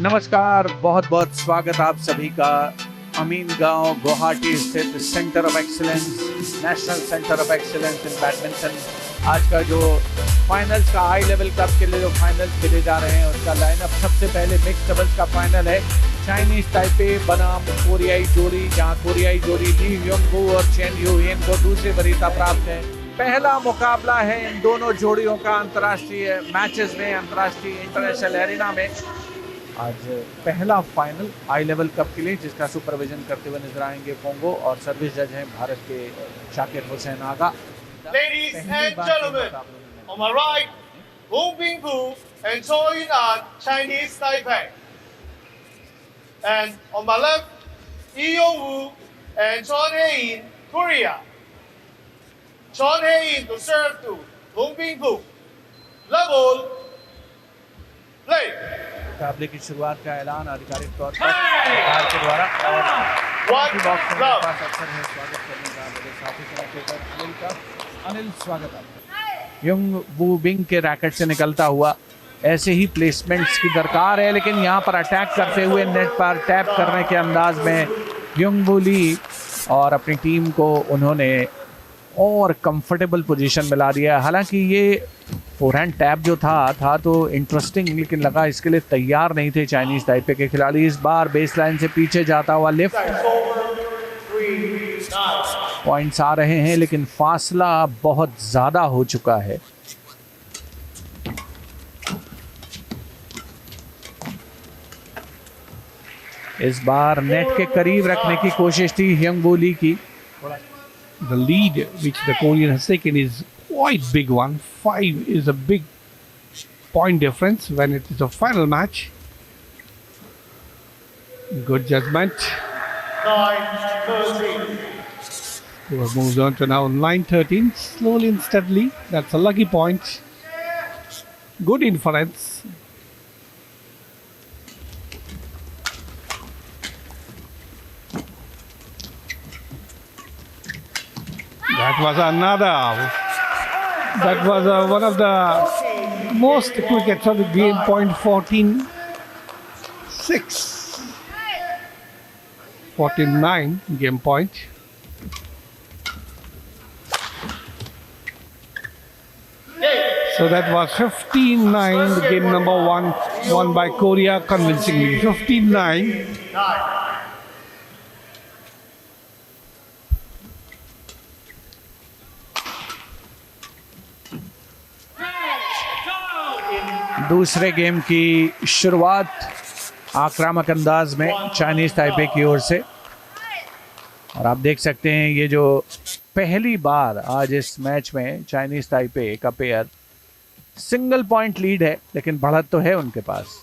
नमस्कार, बहुत बहुत स्वागत आप सभी का अमीन गांव गुवाहाटी स्थित centre of excellence, national centre of excellence in badminton. आज का जो फाइनल्स का हाई लेवल कप के लिए जो फाइनल्स खेले जा रहे हैं उसका लाइनअप, सबसे पहले मिक्स डबल्स का फाइनल है चाइनीज ताइपे बनाम कोरियाई जोड़ी, जहां कोरियाई जोड़ी ली योंगबू और चेन ह्यूयिन को दूसरी वरीयता प्राप्त है। पहला मुकाबला है इन दोनों जोड़ियों का अंतर्राष्ट्रीय मैचेस में, अंतर्राष्ट्रीय इंटरनेशनल एरिना में। आज पहला फाइनल हाई लेवल कप के लिए, जिसका सुपरविजन करते हुए नजर आएंगे पोंगो और सर्विस जज हैं भारत के शाकिर हुसैन आगा। Ladies and gentlemen, on my right, Wong Bingbu and Choi Yun-an, Chinese Taipei. And on my left, Lee Yong-woo and Chon Hae-in, Korea. Chon Hae-in to serve to Wong Bingbu. Level, play. मुकाबले की शुरुआत का ऐलान आधिकारिक तौर पर सरकार के द्वारा और बॉक्स में पास अक्सर है स्वागत करने का मेरे साथी कमेंटेटर अनिल स्वागत आपका। युंग वू बिंग के रैकेट से निकलता हुआ ऐसे ही प्लेसमेंट्स की दरकार है, लेकिन यहाँ पर अटैक करते हुए नेट पर टैप करने के अंदाज में युंग वू ली और अपनी टीम को उन्होंने और कंफर्टेबल पोजीशन में ला दिया। हालांकि ये फोरहैंड टैप जो था तो इंटरेस्टिंग, लेकिन लगा इसके लिए तैयार नहीं थे चाइनीज ताइपे के खिलाड़ी। इस बार बेसलाइन से पीछे जाता हुआ लिफ्ट पॉइंट्स आ रहे हैं, लेकिन फासला बहुत ज़्यादा हो चुका है। इस बार नेट के करीब रखने की कोशिश थी योंगबू ली की। The lead which the Korean has taken is quite big one. 5 is a big point difference when it is a final match. Good judgment. 9-13. Who moves on to now 9-13. Slowly and steadily. That's a lucky point. Good inference. That was another. That was one of the most crickets of the game. Point 14. 6. 49 game point. So that was 15-9. The game number one won by Korea convincingly. 15-9. दूसरे game की शुरुआत आक्रामक अंदाज में Chinese Taipei की ओर से, और आप देख सकते हैं ये जो पहली बार आज इस मैच में चाइनीज ताइपे का पेयर सिंगल पॉइंट लीड है, लेकिन बढ़त तो है उनके पास।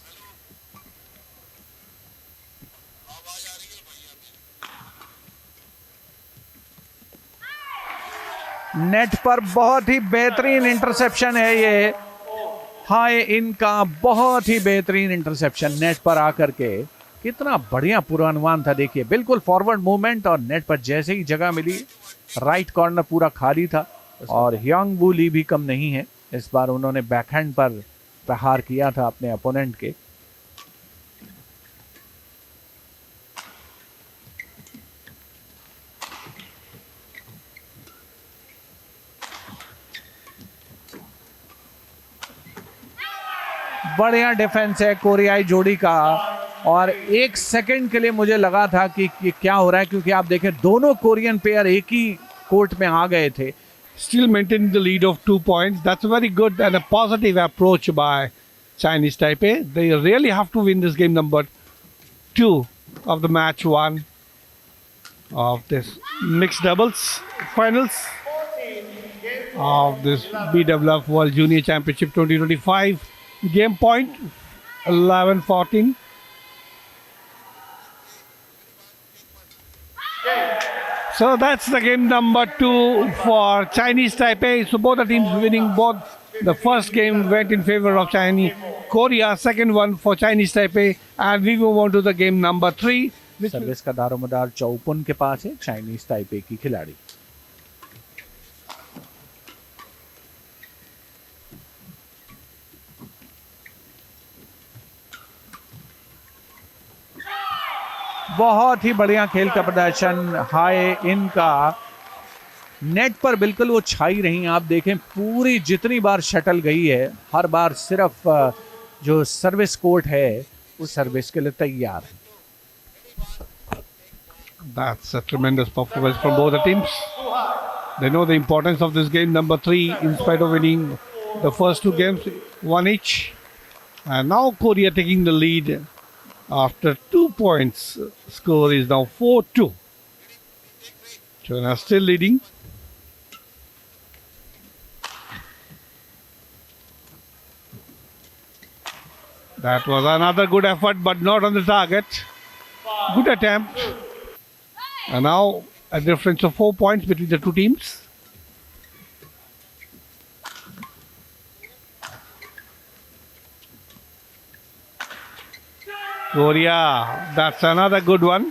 नेट पर बहुत ही बेहतरीन इंटरसेप्शन है ये। हाँ, इनका बहुत ही बेहतरीन इंटरसेप्शन नेट पर आकर के, कितना बढ़िया पूर्वानुमान था। देखिए, बिल्कुल फॉरवर्ड मूवमेंट और नेट पर जैसे ही जगह मिली, राइट कॉर्नर पूरा खाली था। और योंगबू ली भी कम नहीं है, इस बार उन्होंने बैकहैंड पर प्रहार किया था अपने अपोनेंट के। बढ़िया डिफेंस है कोरियाई जोड़ी का, और एक सेकंड के लिए मुझे लगा था कि क्या हो रहा है, क्योंकि आप देखें दोनों कोरियन प्लेयर एक ही कोर्ट में आ गए थे। Still maintaining the lead of 2 points. That's a very good and a positive approach by Chinese Taipei. They really have to win this game number 2 of the match 1 of this mixed doubles finals of this BWF World Junior Championship 2025. Game point 11-14. So that's the game number 2 for Chinese Taipei. So both the teams winning. Both the first game went in favor of Chinese Korea. Second one for Chinese Taipei. And we move on to the game number 3. Service का दारोमदार चौपुन के पास है Chinese Taipei की खिलाड़ी। बहुत ही बढ़िया खेल का प्रदर्शन हाई इन का। नेट पर बिल्कुल वो छाई रही। आप देखें पूरी जितनी बार शटल गई है हर बार सिर्फ जो सर्विस कोर्ट है उस सर्विस के लिए तैयार है। That's a tremendous performance from both the teams. They know the importance of this game number 3 in spite of winning the first 2 games, 1 each. And now Korea taking the lead after 2 points. Score is now 4-2. China still leading. That was another good effort, but not on the target. Good attempt. And now a difference of 4 points between the two teams. Korea, that's another good one.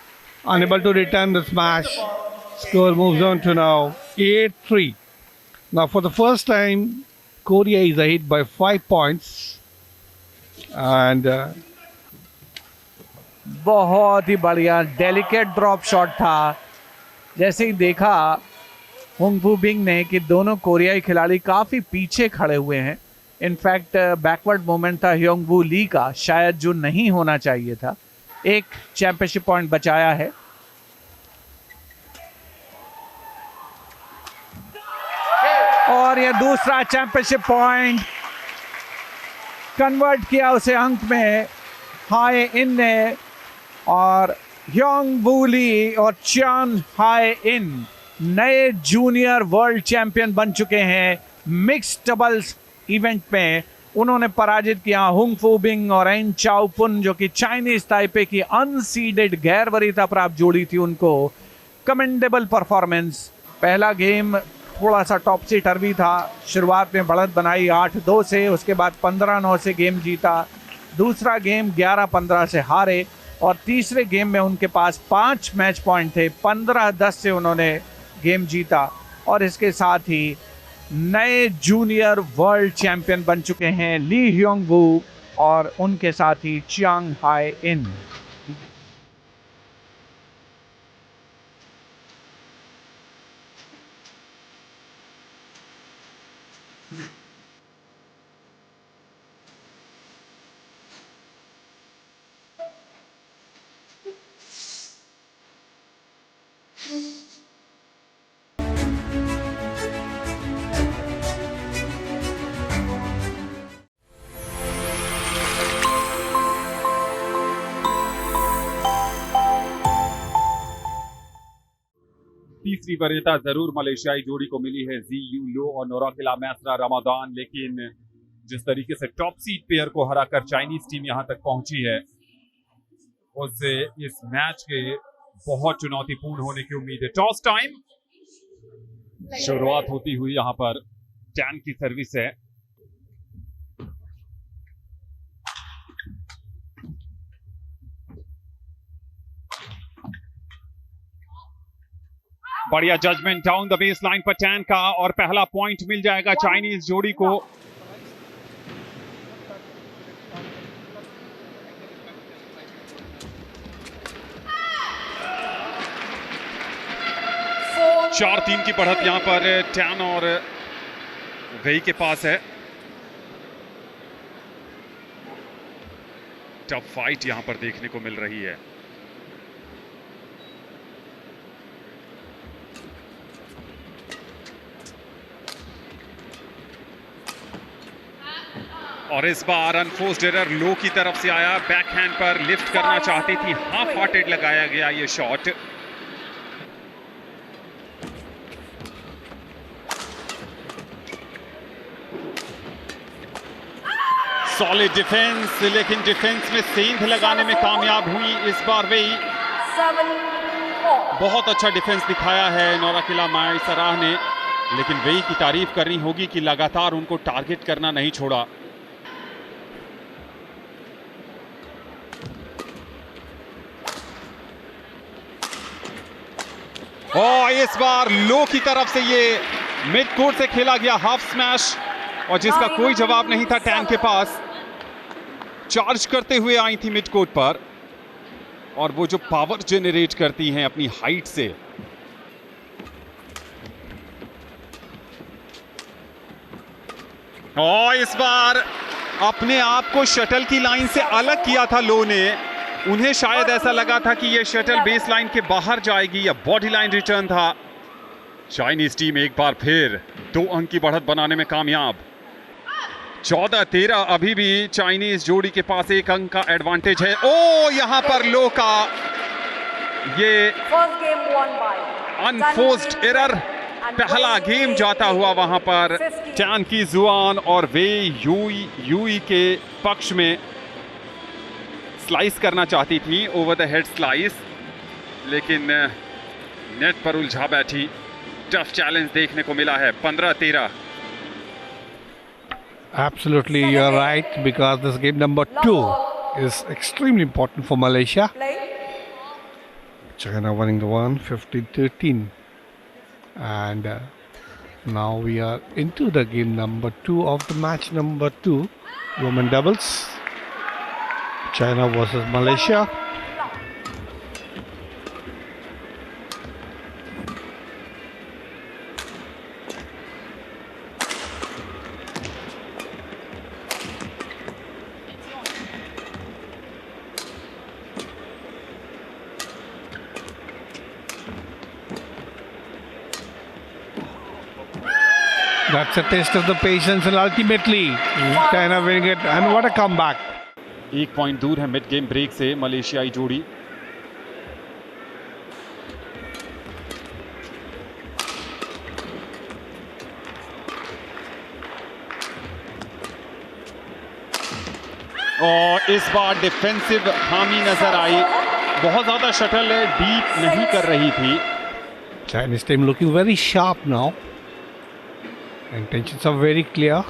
Unable to return the smash. Score moves on to now 8-3. Now for the first time, Korea is ahead by 5 points. And बहुत ही बढ़िया delicate drop shot था। जैसे ही देखा होंगफू Bing ने कि दोनों कोरियाई खिलाड़ी काफ़ी पीछे खड़े हुए हैं। इनफैक्ट बैकवर्ड मोमेंट था ह्योंगवू ली का, शायद जो नहीं होना चाहिए था। एक चैंपियनशिप पॉइंट बचाया है। और ये दूसरा चैंपियनशिप पॉइंट कन्वर्ट किया उसे अंक में हाई इन ने। और ह्योंगवू ली और चान हाई इन नए जूनियर वर्ल्ड चैंपियन बन चुके हैं। मिक्स्ड डबल्स इवेंट में उन्होंने पराजित किया होंगफू बिंग और एन चाओपुन, जो कि चाइनीज ताइपे की अनसीडेड गैर वरीयता प्राप्त जोड़ी थी। उनको कमेंडेबल परफॉर्मेंस। पहला गेम थोड़ा सा टॉपसी टर्वी था। शुरुआत में बढ़त बनाई 8-2 से, उसके बाद 15-9 से गेम जीता। दूसरा गेम 11-15 से हारे और तीसरे गेम में उनके पास 5 मैच पॉइंट थे। 15-10 से उन्होंने गेम जीता और इसके साथ ही नए जूनियर वर्ल्ड चैंपियन बन चुके हैं ली ह्योंगवू और उनके साथ ही चांग हाई इन। तीसरी वरीयता जरूर मलेशियाई जोड़ी को मिली है जी यू लो और नोराकिला मैसरा रमादान, लेकिन जिस तरीके से टॉप सीड पेयर को हराकर चाइनीज टीम यहां तक पहुंची है उससे इस मैच के बहुत चुनौतीपूर्ण होने की उम्मीद है। टॉस टाइम शुरुआत होती हुई यहां पर टैन की सर्विस है। बढ़िया judgment down the base line पर टैन का और पहला पॉइंट मिल जाएगा चाइनीज जोड़ी को। चार 3 की बढ़त यहां पर टैन और वेई के पास है। टफ फाइट यहां पर देखने को मिल रही है। और इस बार अनफोर्स्ड एरर लो की तरफ से आया। बैकहैंड पर लिफ्ट करना चाहती थी, हाफ हार्टेड लगाया गया ये शॉट। सॉलिड डिफेंस, लेकिन डिफेंस में सेंध लगाने में कामयाब हुई इस बार वेई। बहुत अच्छा डिफेंस दिखाया है नोराकिला मैसरा ने, लेकिन वेई की तारीफ करनी होगी कि लगातार उनको टारगेट करना नहीं छोड़ा। और इस बार लो की तरफ से ये मिड कोर्ट से खेला गया हाफ स्मैश और जिसका कोई जवाब नहीं था टैन के पास। चार्ज करते हुए आई थी मिड कोर्ट पर और वो जो पावर जनरेट करती हैं अपनी हाइट से। और इस बार अपने आप को शटल की लाइन से अलग किया था लो ने। उन्हें शायद ऐसा लगा था कि ये शटल बेस लाइन के बाहर जाएगी या बॉडी लाइन रिटर्न था। चाइनीज टीम एक बार फिर 2 अंक की बढ़त बनाने में कामयाब। 14-13 अभी भी चाइनीज जोड़ी के पास 1 अंक का एडवांटेज है। ओ यहां पर लो का ये अनफोर्स्ड एरर, पहला गेम जाता हुआ वहां पर टैन की जुआन और वे यूई के पक्ष में स्लाइस करना चाहती थी, ओवर द हेड स्लाइस, लेकिन नेट पर उलझा बैठी। टफ चैलेंज देखने को मिला है। 15-13। Absolutely, you're right, because this game number 2 is extremely important for Malaysia. China winning the one, 15-13. And now we are into the game number 2 of the match number 2, women doubles. China versus Malaysia. That's a test of the patience, and ultimately China winning it. And what a comeback! 1 point दूर है mid game break से मलेशियाई जोड़ी। और इस बार defensive खामी नजर आई। बहुत ज्यादा शटल डीप नहीं कर रही थी। Chinese team looking very sharp now. Intentions are very clear.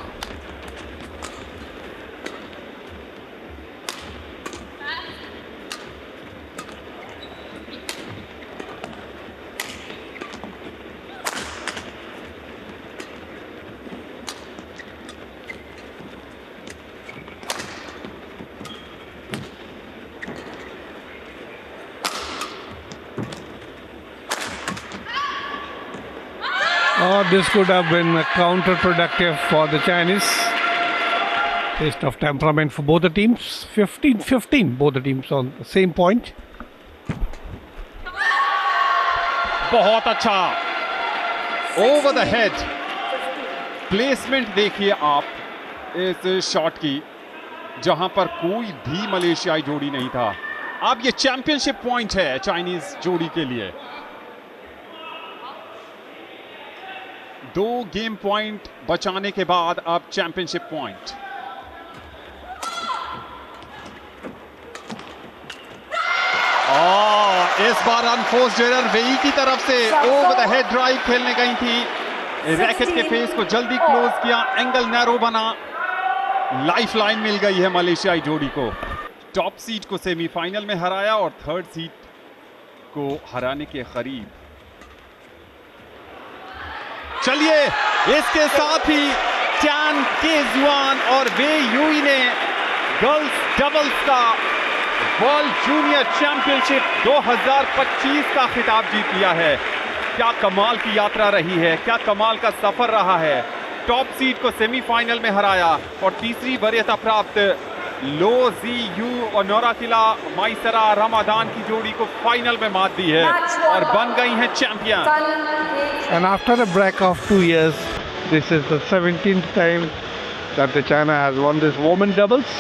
Oh, this could have been counterproductive for the Chinese. Taste of temperament for both the teams. 15-15, both the teams on the same point. बहुत अच्छा over the head placement देखिए आप इस shot की, जहां पर कोई भी मलेशियाई जोड़ी नहीं था। अब ये चैंपियनशिप पॉइंट है चाइनीज जोड़ी के लिए। 2 गेम पॉइंट बचाने के बाद अब चैंपियनशिप पॉइंट। इस बार अनफोर्स्ड एरर वेई की तरफ से ओवर द हेड ड्राइव खेलने गई थी। रैकेट के फेस को जल्दी क्लोज किया, एंगल नैरो बना, लाइफ लाइन मिल गई है मलेशियाई जोड़ी को। टॉप सीड को सेमीफाइनल में हराया और 3rd सीड को हराने के करीब। चलिए इसके साथ ही टैन के जुआन और वे यूई ने गर्ल्स डबल्स का वर्ल्ड जूनियर चैंपियनशिप 2025 का खिताब जीत लिया है। क्या कमाल की यात्रा रही है, क्या कमाल का सफर रहा है। टॉप सीड को सेमीफाइनल में हराया और तीसरी वरीयता प्राप्त लो जी यू और नौराकिला माइसरा रमादान की जोड़ी को फाइनल में मात दी है और बन गई हैं champion. And after a break of 2 years, this is the 17th time that the China has won this women doubles.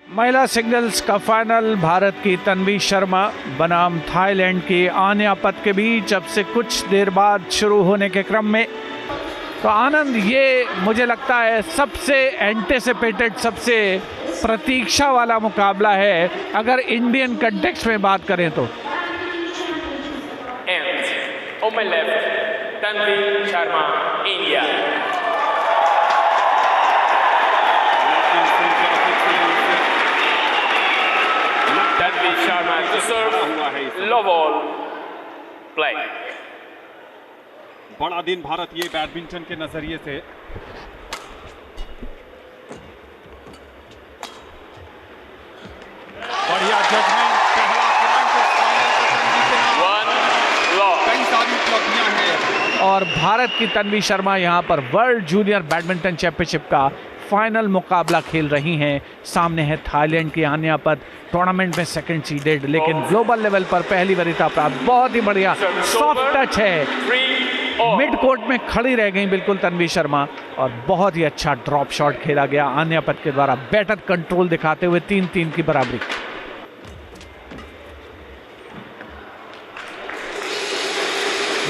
महिला सिंगल्स का फाइनल भारत की तन्वी शर्मा बनाम थाईलैंड की आन्या पत के बीच अब से कुछ देर बाद शुरू होने के क्रम में। तो आनंद, ये मुझे लगता है सबसे एंटिसिपेटेड, सबसे प्रतीक्षा वाला मुकाबला है अगर इंडियन कंटेक्स्ट में बात करें तो। And on my left, Tanvi Sharma, India. Tanvi Sharma to serve, love all, play. बड़ा दिन भारतीय बैडमिंटन के नजरिए से। बढ़िया जजमेंट, पहला पॉइंट, कई सारी उपलब्धियां हैं। और भारत की तन्वी शर्मा यहाँ पर वर्ल्ड जूनियर बैडमिंटन चैंपियनशिप का फाइनल मुकाबला खेल रही हैं। सामने है थाईलैंड की आन्या पत, टूर्नामेंट में सेकंड सीडेड, लेकिन ग्लोबल लेवल पर पहली वरीयता प्राप्त। बहुत ही बढ़िया सॉफ्ट टच है, मिड कोर्ट में खड़ी रह गई बिल्कुल तन्वी शर्मा, और बहुत ही अच्छा ड्रॉप शॉट खेला गया आन्या पत के द्वारा, बेटर कंट्रोल दिखाते हुए 3-3 की बराबरी।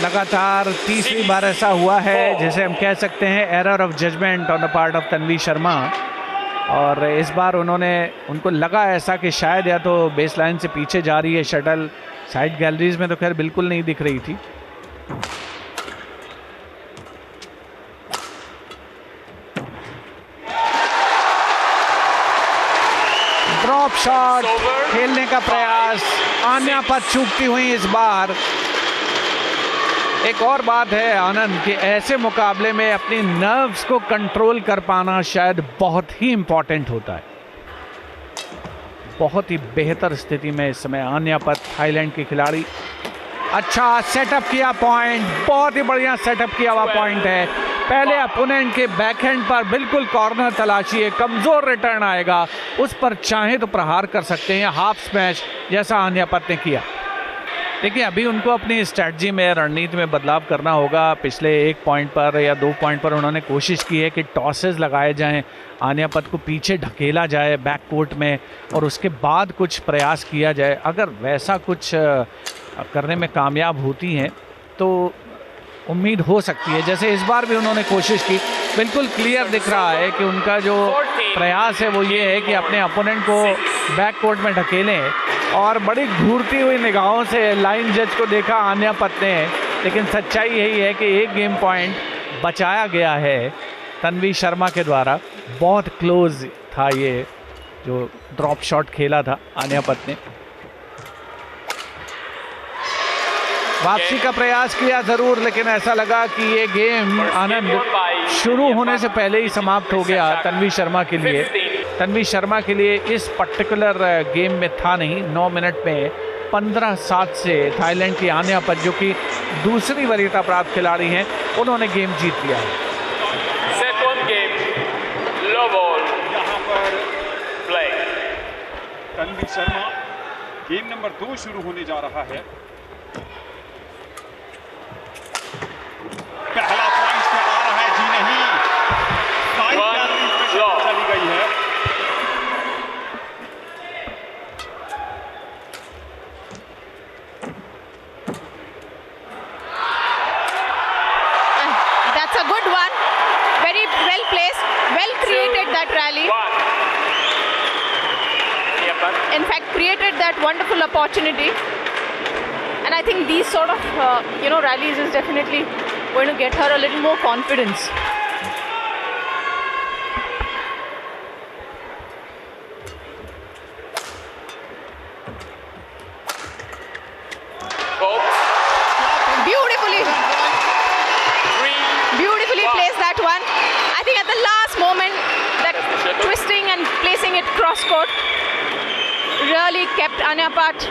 लगातार तीसरी बार ऐसा हुआ है जैसे हम कह सकते हैं error of judgment on the part of Tanvi Sharma, और इस बार उनको लगा ऐसा कि शायद या तो बेस लाइन से पीछे जा रही है शटल। साइड गैलरीज में तो खैर बिल्कुल नहीं दिख रही थी। ड्रॉप शॉट खेलने का प्रयास, आन्या पत चूकती हुई इस बार। एक और बात है आनंद कि ऐसे मुकाबले में अपनी नर्व्स को कंट्रोल कर पाना शायद बहुत ही इंपॉर्टेंट होता है। बहुत ही बेहतर स्थिति में इस समय आन्या पत, थाईलैंड की खिलाड़ी। अच्छा सेटअप किया पॉइंट, बहुत ही बढ़िया सेटअप किया हुआ पॉइंट है। पहले अपोनेंट के बैकहैंड पर बिल्कुल कॉर्नर तलाशिए, कमजोर रिटर्न आएगा, उस पर चाहे तो प्रहार कर सकते हैं, हाफ स्मैश जैसा आन्या पत ने किया। देखिए अभी उनको अपनी स्ट्रैटेजी में, रणनीति में बदलाव करना होगा। पिछले 1 पॉइंट पर या 2 पॉइंट पर उन्होंने कोशिश की है कि टॉसेस लगाए जाएं, आन्या पत को पीछे ढकेला जाए बैक कोर्ट में, और उसके बाद कुछ प्रयास किया जाए। अगर वैसा कुछ करने में कामयाब होती हैं तो उम्मीद हो सकती है, जैसे इस बार भी उन्होंने कोशिश की। बिल्कुल क्लियर दिख रहा है कि उनका जो प्रयास है वो ये है कि अपने अपोनेंट को बैक कोर्ट में ढकेलें, और बड़ी घूरती हुई निगाहों से लाइन जज को देखा आन्या पत ने, लेकिन सच्चाई यही है कि एक गेम पॉइंट बचाया गया है तन्वी शर्मा के द्वारा। बहुत क्लोज था ये जो ड्रॉप शॉट खेला था आन्या पत ने। वापसी का प्रयास किया ज़रूर, लेकिन ऐसा लगा कि ये गेम आनंद शुरू होने से पहले ही समाप्त हो गया तन्वी शर्मा के लिए। तन्वी शर्मा के लिए इस पर्टिकुलर गेम में था नहीं। 9 मिनट में 15-7 से थाईलैंड की आन्या पत, जो कि दूसरी वरीयता प्राप्त खिलाड़ी हैं, उन्होंने गेम जीत लिया है। Second game, love all, यहाँ पर play. Tanvi Sharma, game number 2 शुरू होने जा रहा है। पहला पॉइंट पे आ रहा है, जी नहीं, साइड गैलरी पे चली गई है। That's a good one. Very well placed, well created that rally. In fact, created that wonderful opportunity. And I think these sort of, rallies is definitely going to get her a little more confidence. Beautifully placed that one. I think at the last moment, that twisting and placing it cross court really kept Anya Pat.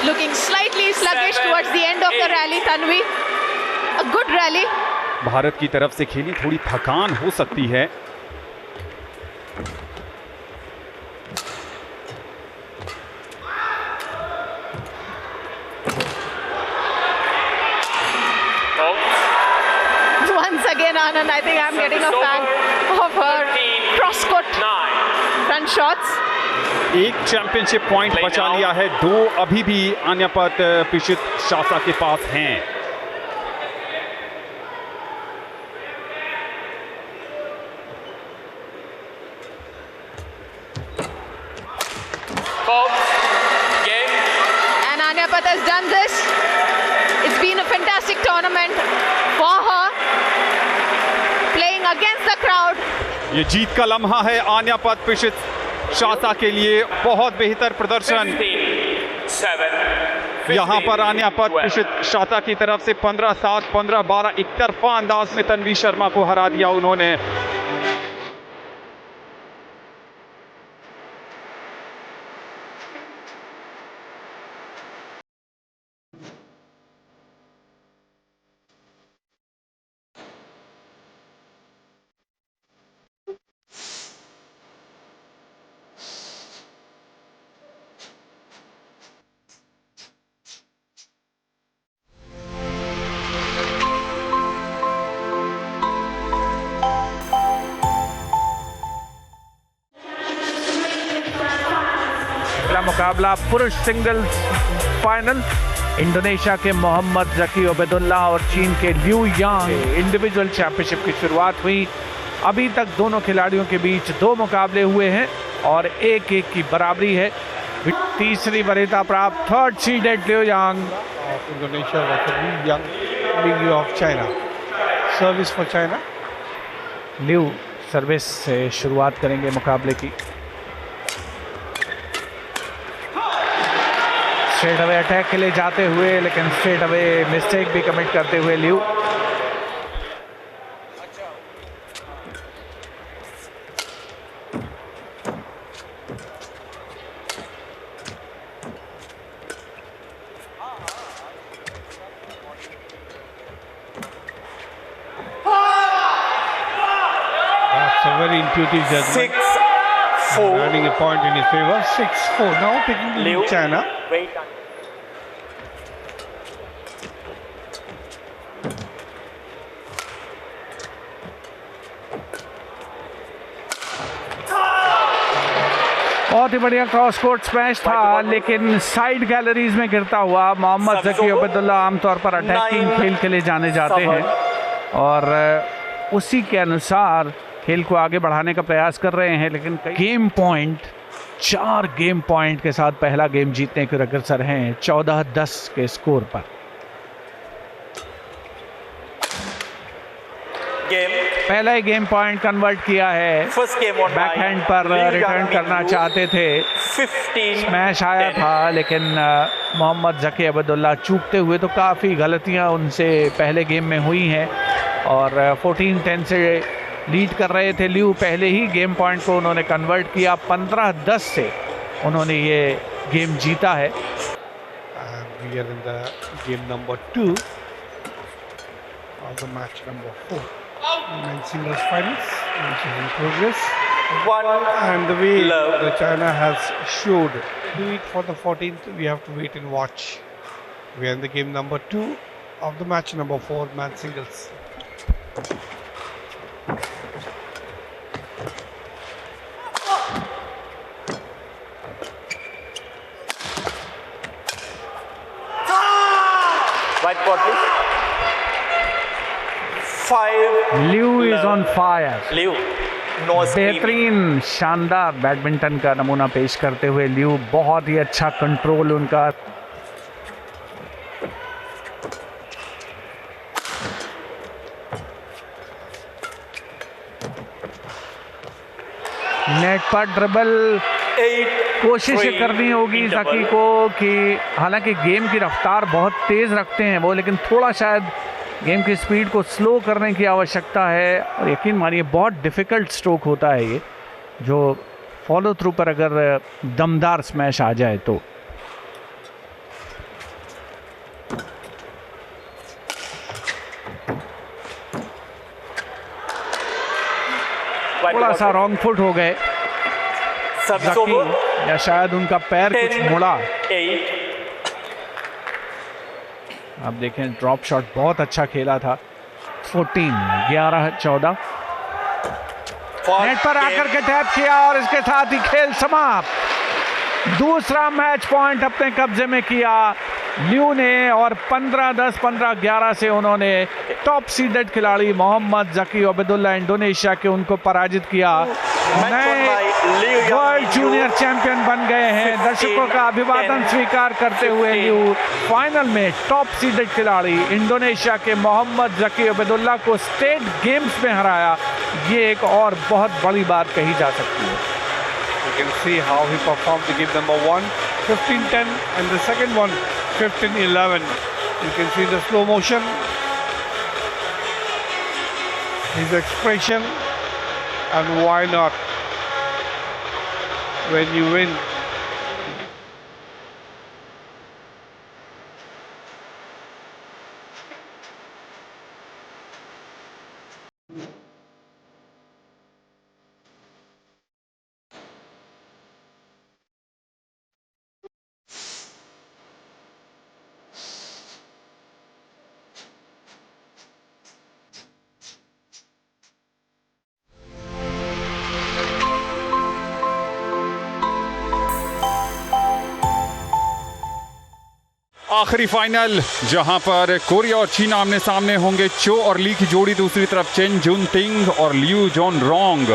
Looking slightly sluggish towards the end of the rally, Tanvi. A good rally. Bharat की तरफ से खेली थोड़ी थकान हो सकती है। Once again, Anand, I think I'm getting a fan of her cross-court front shots. एक चैंपियनशिप पॉइंट बचा लिया है, 2 अभी भी आन्यापत पिशित शासा के पास हैं। And Anyapat has done this. It's been a fantastic tournament for her, playing against the crowd. ये जीत का लम्हा है आन्यापत पिशित शासा के लिए। बहुत बेहतर प्रदर्शन यहाँ पर आन्यापत पिशित शासा की तरफ से 15-7, 15-12 एक तरफा अंदाज में तन्वी शर्मा को हरा दिया उन्होंने। अगला मुकाबला पुरुष सिंगल्स फाइनल, इंडोनेशिया के मोहम्मद जकी उबैदुल्ला और चीन के लिू यांग। इंडिविजुअल चैंपियनशिप की शुरुआत हुई। अभी तक दोनों खिलाड़ियों के बीच 2 मुकाबले हुए हैं और 1-1 की बराबरी है। तीसरी वरीयता प्राप्त third seeded Liu Yang of Indonesia versus Liu Yang, Liu of China. Service for China. Liu service से शुरुआत करेंगे मुकाबले की। स्ट्रेट अवे अटैक के लिए जाते हुए, लेकिन स्ट्रेट अवे मिस्टेक भी कमिट करते हुए लिू। That's a very intuitive judgment. 6-4. Earning a point in his favor. 6-4. Now taking Liu China. बहुत ही बढ़िया क्रॉस कोर्ट स्मैश था, लेकिन साइड गैलरीज में गिरता हुआ। मोहम्मद जकी उबैदुल्ला आमतौर पर अटैकिंग खेल के लिए जाने जाते हैं और उसी के अनुसार खेल को आगे बढ़ाने का प्रयास कर रहे हैं। लेकिन गेम पॉइंट, 4 गेम पॉइंट के साथ पहला गेम जीतने के अग्रसर हैं 14-10 के स्कोर पर। पहला ही गेम पॉइंट कन्वर्ट किया है। बैकहैंड पर रिटर्न करना चाहते थे, स्मैश आया था, लेकिन मोहम्मद जकी उबैदुल्ला चूकते हुए। तो काफ़ी गलतियां उनसे पहले गेम में हुई हैं और 14-10 से लीड कर रहे थे लिू। पहले ही गेम पॉइंट को उन्होंने कन्वर्ट किया। 15-10 से उन्होंने ये गेम जीता है। We are in the game number 2 of the match number 4. Men's singles finals, which is in progress. And the way the China has showed, do it for the 14th, we have to wait and watch. We are in the game number 2 of the match number 4, men's singles. White court, please. 5. Liu is on fire. Liu. No screaming. बेहतरीन शानदार badminton का नमूना पेश करते हुए लिू। बहुत ही अच्छा control उनका। नेट पर ड्रिबल, कोशिश ये करनी होगी जकी को कि हालांकि गेम की रफ्तार बहुत तेज़ रखते हैं वो, लेकिन थोड़ा शायद गेम की स्पीड को स्लो करने की आवश्यकता है। और यकीन मानिए बहुत डिफ़िकल्ट स्ट्रोक होता है ये, जो फॉलो थ्रू पर अगर दमदार स्मैश आ जाए तो। थोड़ा सा रॉन्ग फुट हो गए जकी, या शायद उनका पैर कुछ मुड़ा। अब देखें, ड्रॉप शॉट बहुत अच्छा खेला था। 11-14 नेट पर आकर के टैप किया और इसके साथ ही खेल समाप्त। दूसरा मैच पॉइंट अपने कब्जे में किया लियू ने और 15-10, 15-11 से उन्होंने टॉप सीडेड खिलाड़ी मोहम्मद जकी अब्दुल्ला इंडोनेशिया के उनको पराजित किया। नए वर्ल्ड जूनियर चैंपियन बन गए हैं। दर्शकों का अभिवादन स्वीकार करते हुए लियू फाइनल में टॉप सीडेड खिलाड़ी इंडोनेशिया के मोहम्मद जकी अब्दुल्ला को स्टेट गेम्स में हराया। ये एक और बहुत बड़ी बात कही जा सकती है। You can see how he performed the game number 1, 15-10, and the second one, 15-11. You can see the slow motion, his expression, and why not? When you win, आखिरी फाइनल जहां पर कोरिया और चीन आमने सामने होंगे। चो और ली की जोड़ी, दूसरी तरफ चेन जुन तिंग और लियू जॉन रोंग।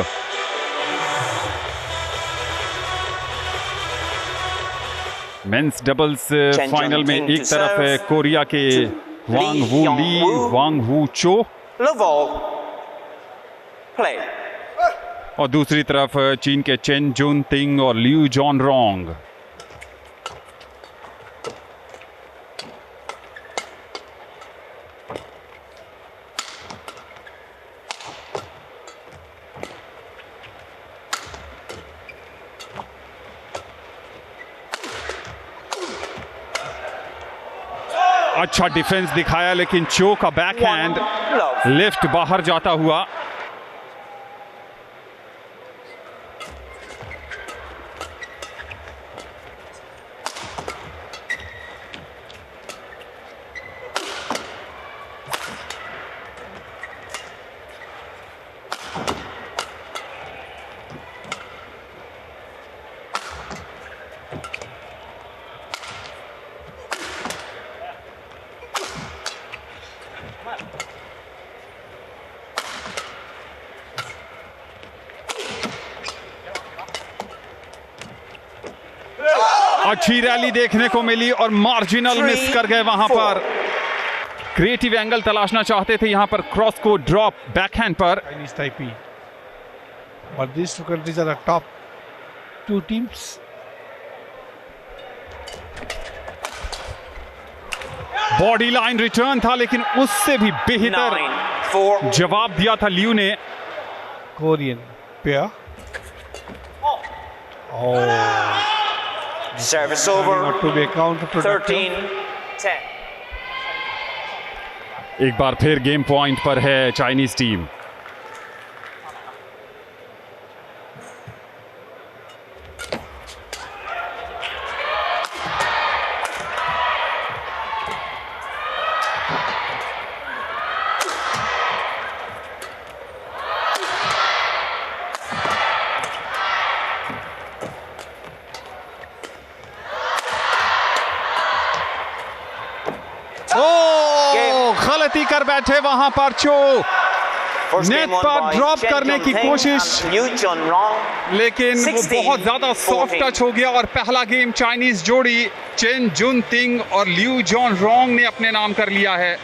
मेंस डबल्स फाइनल में एक तरफ है कोरिया के वांग वू ली, वांग वू चो, और दूसरी तरफ चीन के चेन जुन तिंग और लियू जॉन रोंग। अच्छा डिफेंस दिखाया, लेकिन चो का बैकहैंड लेफ्ट बाहर जाता हुआ। अच्छी रैली देखने को मिली और मार्जिनल मिस कर गए वहां पर। क्रिएटिव एंगल तलाशना चाहते थे यहां पर क्रॉस को ड्रॉप बैकहैंड पर। Chinese Taipei. But these two countries are the top two teams. Body line return था, लेकिन उससे भी बेहतर जवाब दिया था लियू ने। Korean pair. Oh. Service over. Not to be counterproductive. 13-10. एक बार फिर गेम पॉइंट पर है चाइनीज टीम। गलती कर बैठे वहां पर चो। नेट पर ड्रॉप करने की कोशिश, लेकिन वो बहुत ज्यादा सॉफ्ट टच हो गया और पहला गेम चाइनीज जोड़ी चेन जुन तिंग और लियू जॉन रोंग ने अपने नाम कर लिया है।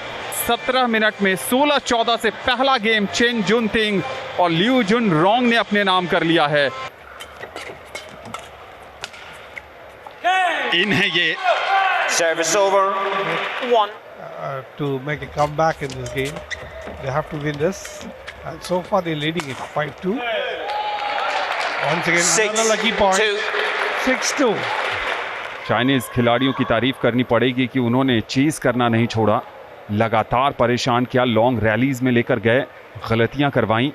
17 मिनट में 16-14 से पहला गेम चेन जुन तिंग और लियू जुन रोंग ने अपने नाम कर लिया है। इन है ये। Service over. 1. To make a comeback in this game, they have to win this, and so far they're leading it 5-2. Once again, another lucky point. 6-2. Chinese खिलाड़ियों की तारीफ करनी पड़ेगी कि उन्होंने चेस करना नहीं छोड़ा, लगातार परेशान किया, लॉन्ग रैलीज में लेकर गए, गलतियां करवाई।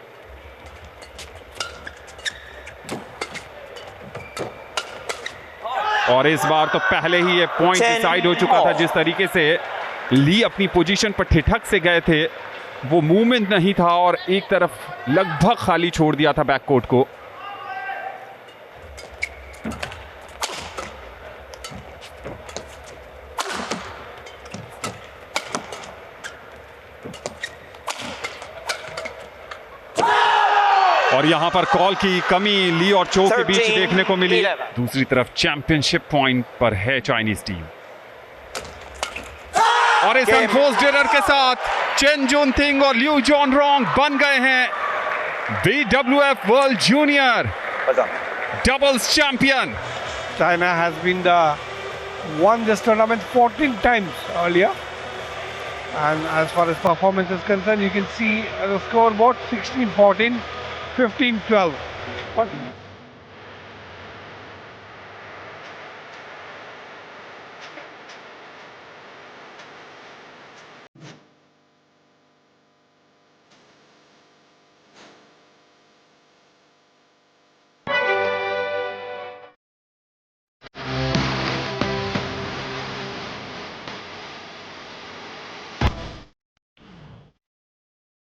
और इस बार तो पहले ही ये पॉइंट डिसाइड हो चुका था। जिस तरीके से ली अपनी पोजीशन पर ठिठक से गए थे, वो मूवमेंट नहीं था और एक तरफ लगभग खाली छोड़ दिया था बैककोर्ट को। और यहां पर कॉल की कमी ली और चो के बीच देखने को मिली। 13-11। दूसरी तरफ चैंपियनशिप पॉइंट पर है चाइनीज टीम और इस अनफोर्स्ड एरर के साथ चेन जून थिंग और लिू जॉन रोंग बन गए हैं BWF world junior doubles champion. China has won this tournament 14 times earlier. And as far as performance is concerned, you can see the scoreboard 16-14, 15-12. But